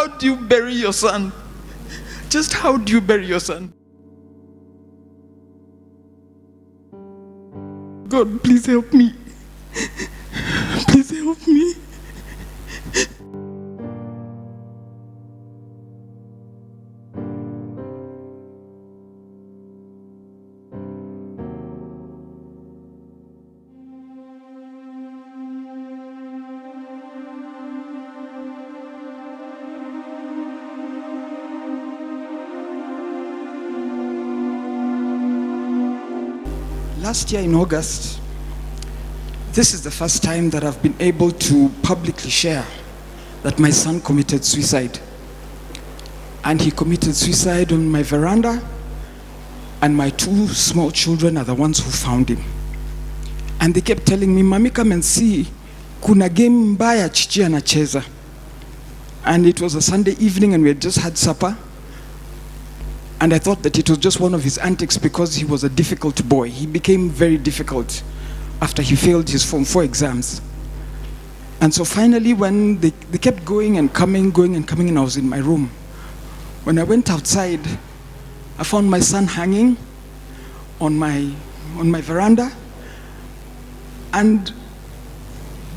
how do you bury your son? Just how do you bury your son? God, please help me. Please help me. Last year in August, this is the first time that I've been able to publicly share that my son committed suicide. And he committed suicide on my veranda, and my 2 small children are the ones who found him. And they kept telling me, "Mami, come and see, kuna game mbaya Chichi anacheza." And it was a Sunday evening and we had just had supper. And I thought that it was just one of his antics because he was a difficult boy. He became very difficult after he failed his Form 4 exams. And so finally, when they kept going and coming, and I was in my room. When I went outside, I found my son hanging on my veranda. And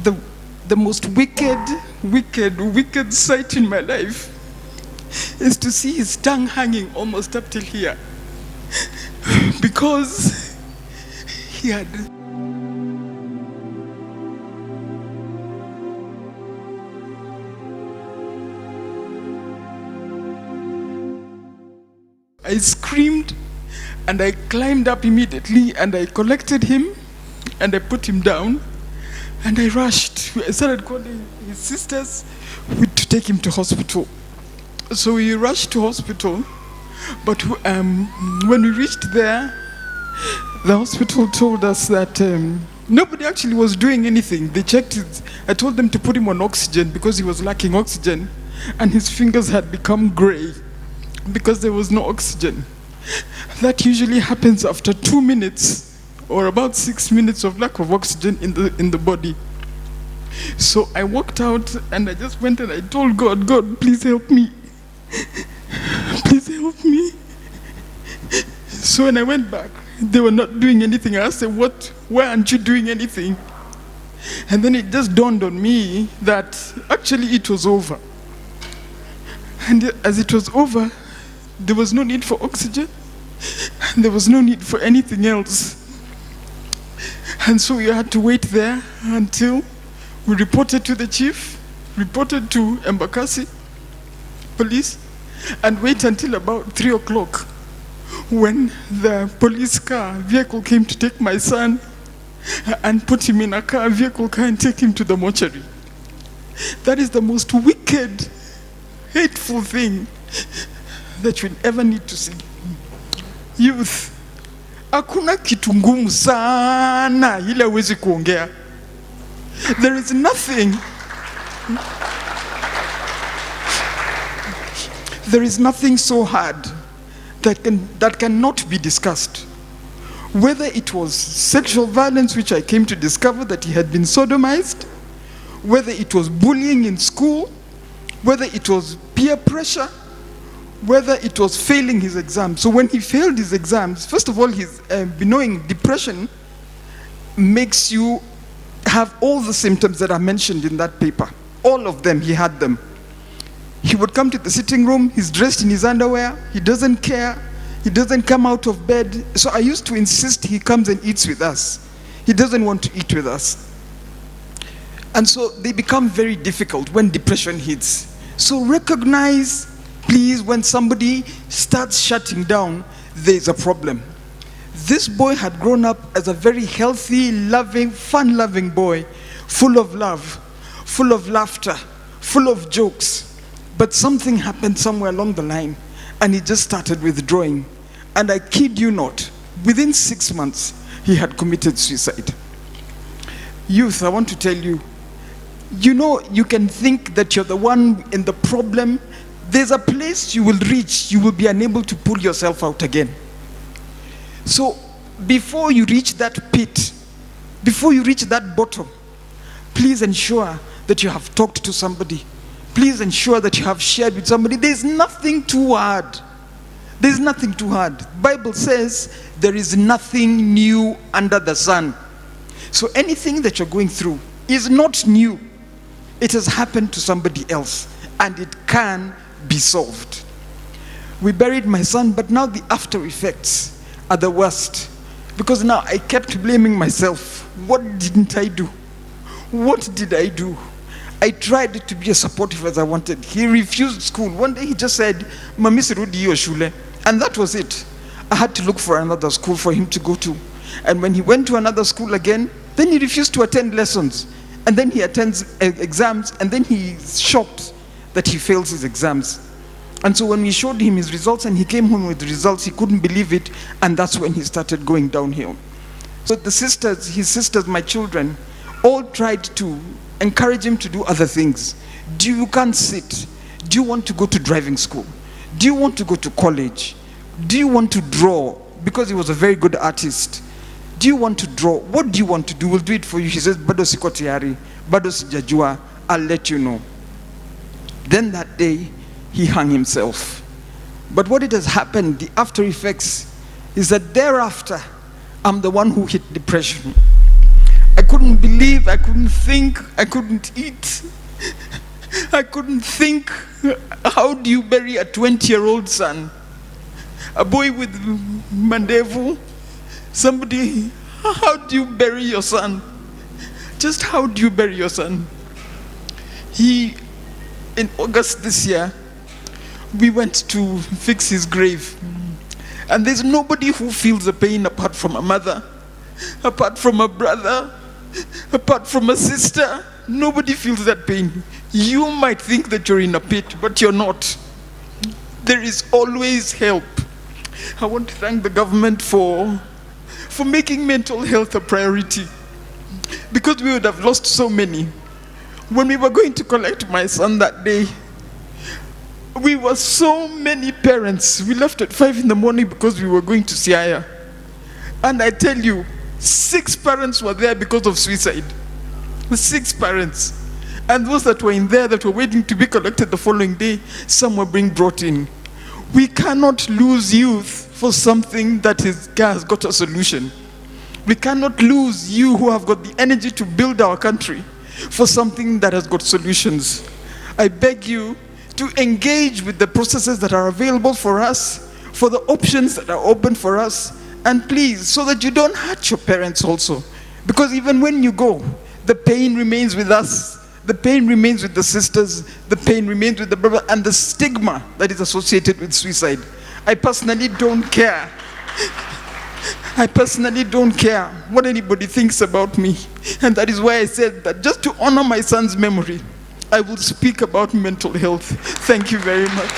the most wicked sight in my life is to see his tongue hanging almost up till here. Because he had... I screamed and I climbed up immediately and I collected him and I put him down and I rushed. I started calling his sisters to take him to hospital. So we rushed to hospital, but when we reached there, the hospital told us that nobody actually was doing anything. They checked it. I told them to put him on oxygen because he was lacking oxygen and his fingers had become gray because there was no oxygen. That usually happens after 2 minutes or about 6 minutes of lack of oxygen in the body. So I walked out and I just went and I told God, "God, please help me. Please help me." So when I went back, they were not doing anything. I said, "Why aren't you doing anything?" And then it just dawned on me that actually it was over. And as it was over, there was no need for oxygen. And there was no need for anything else. And so we had to wait there until we reported to the chief, reported to Embakasi police, and wait until about 3 o'clock when the police vehicle came to take my son and put him in a vehicle car and take him to the mortuary. That is the most wicked, hateful thing that you'll ever need to see. Youth, hakuna kitu ngumu sana ile huwezi kuongea. There is nothing. There is nothing so hard that cannot be discussed. Whether it was sexual violence, which I came to discover that he had been sodomized, whether it was bullying in school, whether it was peer pressure, whether it was failing his exams. So when he failed his exams, first of all, his knowing depression makes you have all the symptoms that are mentioned in that paper. All of them, he had them. He would come to the sitting room, he's dressed in his underwear, he doesn't care, he doesn't come out of bed. So I used to insist he comes and eats with us. He doesn't want to eat with us. And so they become very difficult when depression hits. So recognize, please, when somebody starts shutting down, there's a problem. This boy had grown up as a very healthy, loving, fun-loving boy, full of love, full of laughter, full of jokes. But something happened somewhere along the line, and he just started withdrawing. And I kid you not, within 6 months, he had committed suicide. Youth, I want to tell you, you know, you can think that you're the one in the problem. There's a place you will reach, you will be unable to pull yourself out again. So before you reach that pit, before you reach that bottom, please ensure that you have talked to somebody. please ensure that you have shared with somebody. There's nothing too hard. There's nothing too hard. Bible says there is nothing new under the sun. So anything that you're going through is not new. It has happened to somebody else, and it can be solved. We buried my son, but now the after effects are the worst. Because now I kept blaming myself. What didn't I do? What did I do? I tried to be as supportive as I wanted. He refused school. One day he just said, Mami sirudi hiyo shule. And that was it. I had to look for another school for him to go to. And when he went to another school again, then he refused to attend lessons. And then he attends exams, and then he's shocked that he fails his exams. And so when we showed him his results and he came home with the results, he couldn't believe it, and that's when he started going downhill. So the sisters, his sisters, my children, all tried to encourage him to do other things. You can't sit. Do you want to go to driving school? Do you want to go to college? Do you want to draw? Because he was a very good artist. Do you want to draw? What do you want to do? We'll do it for you. He says, Bado siko tayari, bado sijajua, I'll let you know. Then that day, he hung himself. But what it has happened, the after effects, is that thereafter, I'm the one who hit depression. I couldn't believe, I couldn't think, I couldn't eat. I couldn't think, how do you bury a 20-year-old son? A boy with mandevu? Somebody, how do you bury your son? Just how do you bury your son? In August this year, we went to fix his grave. And there's nobody who feels the pain apart from a mother, apart from a brother, apart from a sister. Nobody feels that pain. You might think that you're in a pit, but you're not. There is always help. I want to thank the government for making mental health a priority, because we would have lost so many. When we were going to collect my son that day, we were so many parents. We left at 5 in the morning because we were going to Siaya. And I tell you, 6 parents were there because of suicide. 6 parents. And those that were in there that were waiting to be collected the following day, some were being brought in. We cannot lose youth for something that has got a solution. We cannot lose you who have got the energy to build our country for something that has got solutions. I beg you to engage with the processes that are available for us, for the options that are open for us, and please, so that you don't hurt your parents also. Because even when you go, the pain remains with us. The pain remains with the sisters, the pain remains with the brother, and the stigma that is associated with suicide. I personally don't care. I personally don't care what anybody thinks about me. And that is why I said that just to honor my son's memory, I will speak about mental health. Thank you very much.